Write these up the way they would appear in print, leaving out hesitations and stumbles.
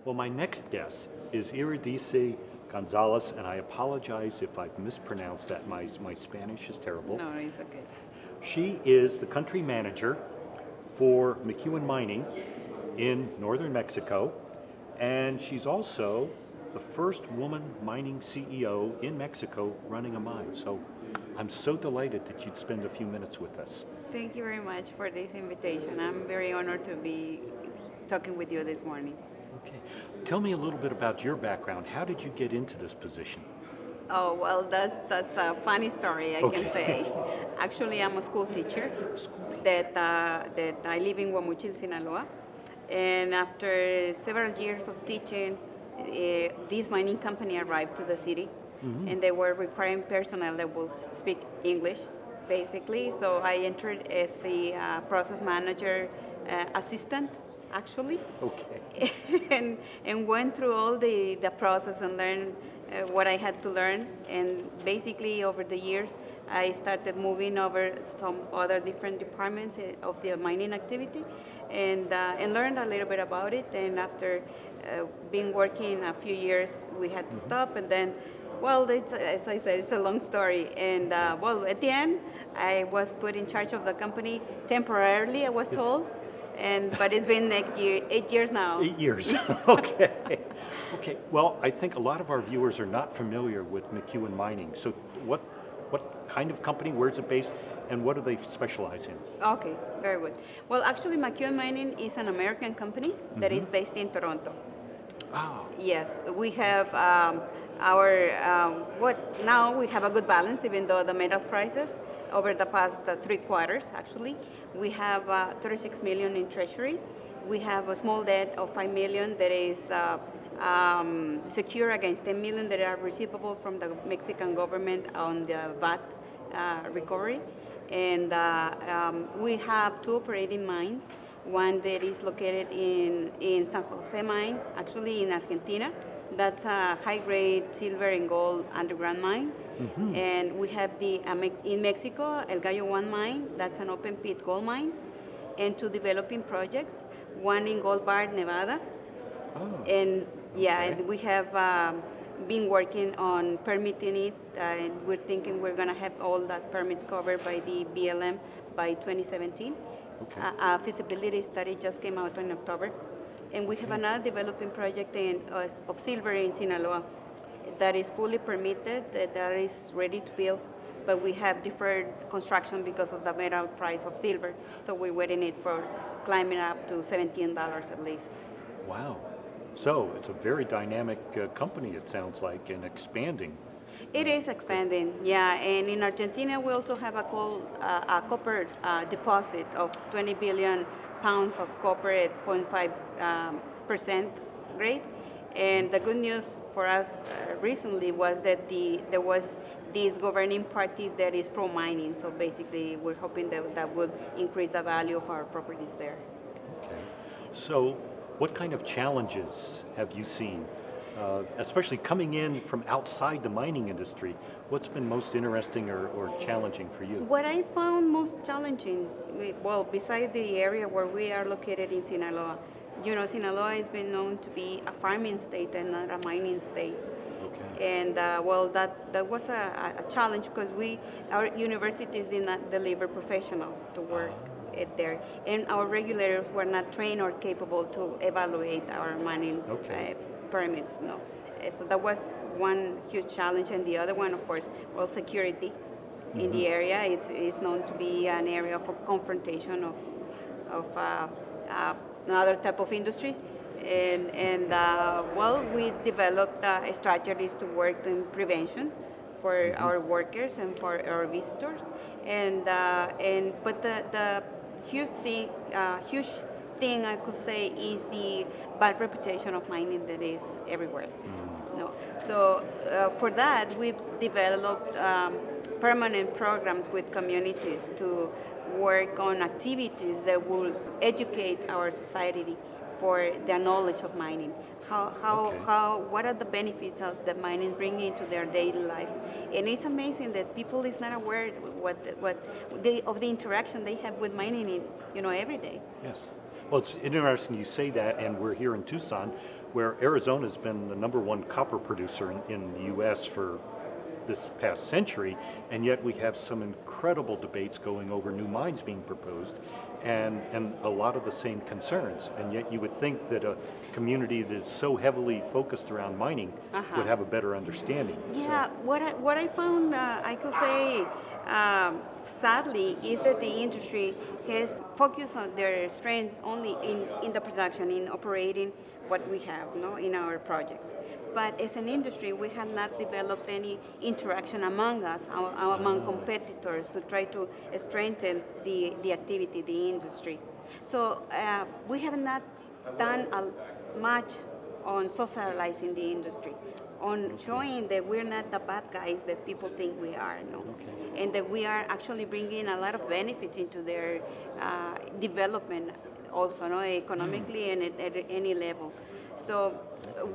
Well, my next guest is Euridice Gonzalez, and I apologize if I've mispronounced that. My Spanish is terrible. No, it's okay. She is the country manager for McEwen Mining in northern Mexico, and she's also the first woman mining CEO in Mexico running a mine. So I'm so delighted that you'd spend a few minutes with us. Thank you very much for this invitation. I'm very honored to be talking with you this morning. Okay. Tell me a little bit about your background. How did you get into this position? Oh, well, that's a funny story, I can Okay. say. Actually, I'm a school teacher that I live in Guamuchil, Sinaloa. And after several years of teaching, this mining company arrived to the city, Mhm. and they were requiring personnel that will speak English, basically. So I entered as the process manager assistant, actually. Okay. And went through all the process and learned what I had to learn. And basically, over the years, I started moving over some other different departments of the mining activity, and learned a little bit about it. And after being working a few years, we had to stop, and then. Well, as I said, it's a long story. And well, at the end, I was put in charge of the company temporarily, I was Yes. told, but it's been next year, 8 years now. 8 years. Okay. Okay. Well, I think a lot of our viewers are not familiar with McEwen Mining. So, what kind of company? Where's it based? And what do they specialize in? Okay, very good. Well, actually, McEwen Mining is an American company that is based in Toronto. Ah. Yes, we have our what now we have a good balance, even though the metal prices over the past 3 quarters, actually, we have 36 million in treasury. We have a small debt of 5 million that is secure against 10 million that are receivable from the Mexican government on the VAT recovery. And we have two operating mines, one that is located in San Jose mine, actually in Argentina. That's a high-grade silver and gold underground mine. Mhm. And we have in Mexico, El Gallo 1 mine, that's an open pit gold mine, and two developing projects, one in Gold Bar, Nevada, Oh. and yeah, Okay. and we have been working on permitting it, and we're thinking we're going to have all that permits covered by the BLM by 2017. Okay. A feasibility study just came out in October, and we have Okay. another developing project of silver in Sinaloa that is fully permitted, that is ready to build, but we have deferred construction because of the metal price of silver, so we're waiting it for climbing up to $17 at least. Wow. So it's a very dynamic company, it sounds like, and expanding. It is expanding, yeah. And in Argentina, we also have a copper deposit of 20 billion pounds of copper at 0.5 percent grade. And the good news for us recently was that there was this governing party that is pro-mining. So basically, we're hoping that would increase the value of our properties there. Okay. So, what kind of challenges have you seen, especially coming in from outside the mining industry? What's been most interesting or challenging for you? What I found most challenging, well, besides the area where we are located in Sinaloa, Sinaloa has been known to be a farming state and not a mining state. Okay. And well, that was a challenge because our universities did not deliver professionals to work there, and our regulators were not trained or capable to evaluate our mining Okay. permits. No, so that was one huge challenge, and the other one, of course, well, security in Mhm. the area. It's known to be an area of confrontation of another type of industry. And well, we developed strategies to work in prevention for Mhm. our workers and for our visitors. But the huge thing I could say is the bad reputation of mining that is everywhere. Mm. No. So for that, we've developed permanent programs with communities to work on activities that will educate our society for the knowledge of mining. Okay. What are the benefits of the mining bringing to their daily life? And it's amazing that people is not aware of the interaction they have with mining every day. Yes. Well, it's interesting you say that, and we're here in Tucson, where Arizona's been the #1 copper producer in the U.S. for this past century, and yet we have some incredible debates going over new mines being proposed, and a lot of the same concerns. And yet you would think that a community that is so heavily focused around mining would have a better understanding. Yeah, what I found, I could say, sadly, is that the industry has focused on their strengths only in the production, in operating what we have, no, in our projects. But as an industry, we have not developed any interaction among us, among competitors, to try to strengthen the activity, the industry. So we have not done much on socializing the industry, on showing that we're not the bad guys that people think we are, no? And that we are actually bringing a lot of benefits into their development also, no, economically and at any level. So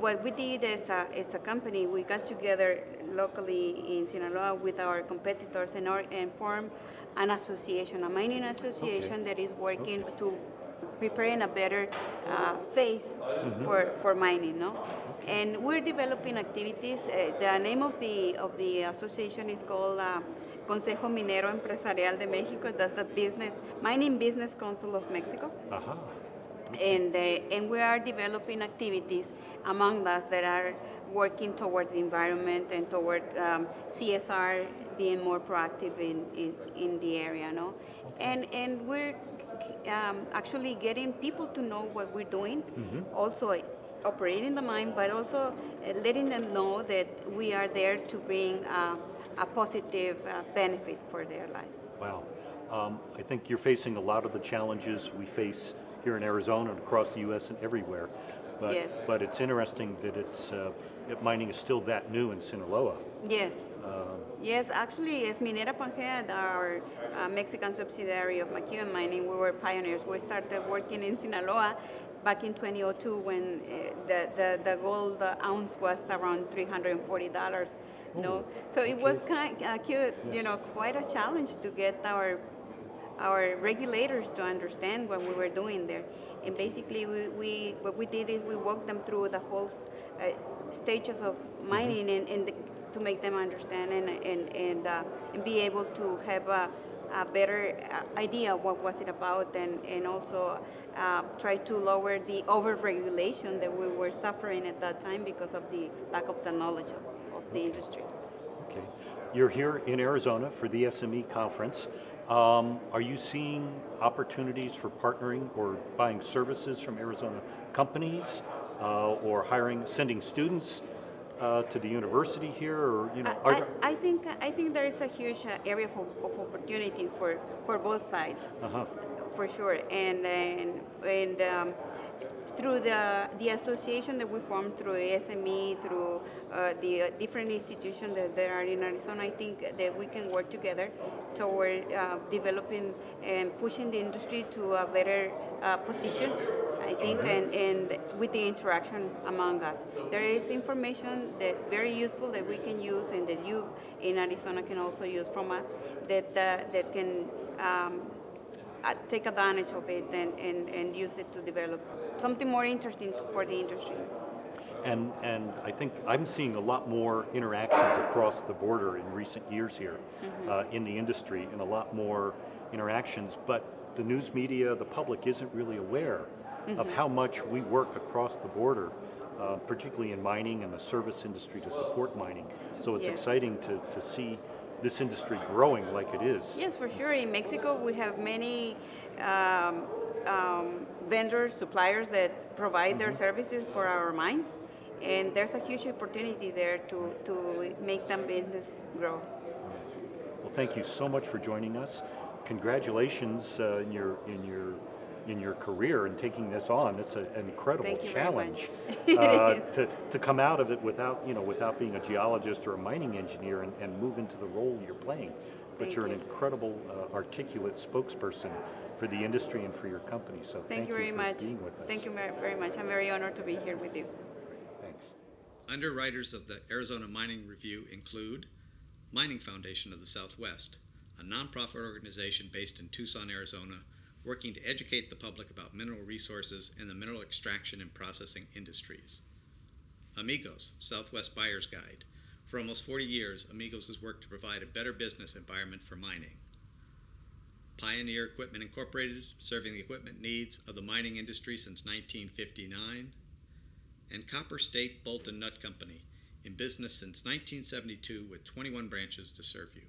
what we did as a company, we got together locally in Sinaloa with our competitors and formed an association, a mining association that is working to preparing a better phase for mining, no? And we're developing activities. The name of the association is called Consejo Minero Empresarial de Mexico. That's the mining business council of Mexico. And we are developing activities among us that are working towards the environment and toward CSR, being more proactive in the area, no? And we're actually getting people to know what we're doing, also operating the mine, but also letting them know that we are there to bring a positive benefit for their lives. Wow. I think you're facing a lot of the challenges we face here in Arizona and across the U.S. and everywhere. But, yes. But it's interesting that that mining is still that new in Sinaloa. Yes. Yes, actually, as Minera Pangea, our Mexican subsidiary of McEwen Mining, we were pioneers. We started working in Sinaloa back in 2002 when the gold ounce was around $340. No, so it was kind of cute, quite a challenge to get our regulators to understand what we were doing there. And basically, what we did is we walked them through the whole stages of mining and to make them understand and be able to have a better idea of what was it about, and also try to lower the over-regulation that we were suffering at that time because of the lack of the knowledge of the industry. Okay. You're here in Arizona for the SME conference. Are you seeing opportunities for partnering or buying services from Arizona companies, or sending students to the university here, or I think there is a huge area of opportunity for both sides, for sure, and through the association that we formed through SME, through the different institutions that are in Arizona, I think that we can work together toward developing and pushing the industry to a better position, I think, and with the interaction among us. There is information that very useful that we can use and that you in Arizona can also use from us that can take advantage of it and use it to develop something more interesting for the industry. And I think I'm seeing a lot more interactions across the border in recent years here in the industry, and a lot more interactions, but the news media, the public isn't really aware of how much we work across the border, particularly in mining and the service industry to support mining. So it's exciting to see this industry growing like it is. Yes, for sure. In Mexico, we have many vendors, suppliers that provide their services for our mines, and there's a huge opportunity there to make them business grow. Well, thank you so much for joining us. Congratulations in your career and taking this on. It's an incredible challenge to come out of it without being a geologist or a mining engineer and move into the role you're playing. But you're an incredible, articulate spokesperson for the industry and for your company. So thank you very much for being with us. Thank you very much. I'm very honored to be here with you. Thanks. Underwriters of the Arizona Mining Review include Mining Foundation of the Southwest, a nonprofit organization based in Tucson, Arizona, working to educate the public about mineral resources and the mineral extraction and processing industries. Amigos, Southwest Buyer's Guide. For almost 40 years, Amigos has worked to provide a better business environment for mining. Pioneer Equipment Incorporated, serving the equipment needs of the mining industry since 1959. And Copper State Bolt and Nut Company, in business since 1972 with 21 branches to serve you.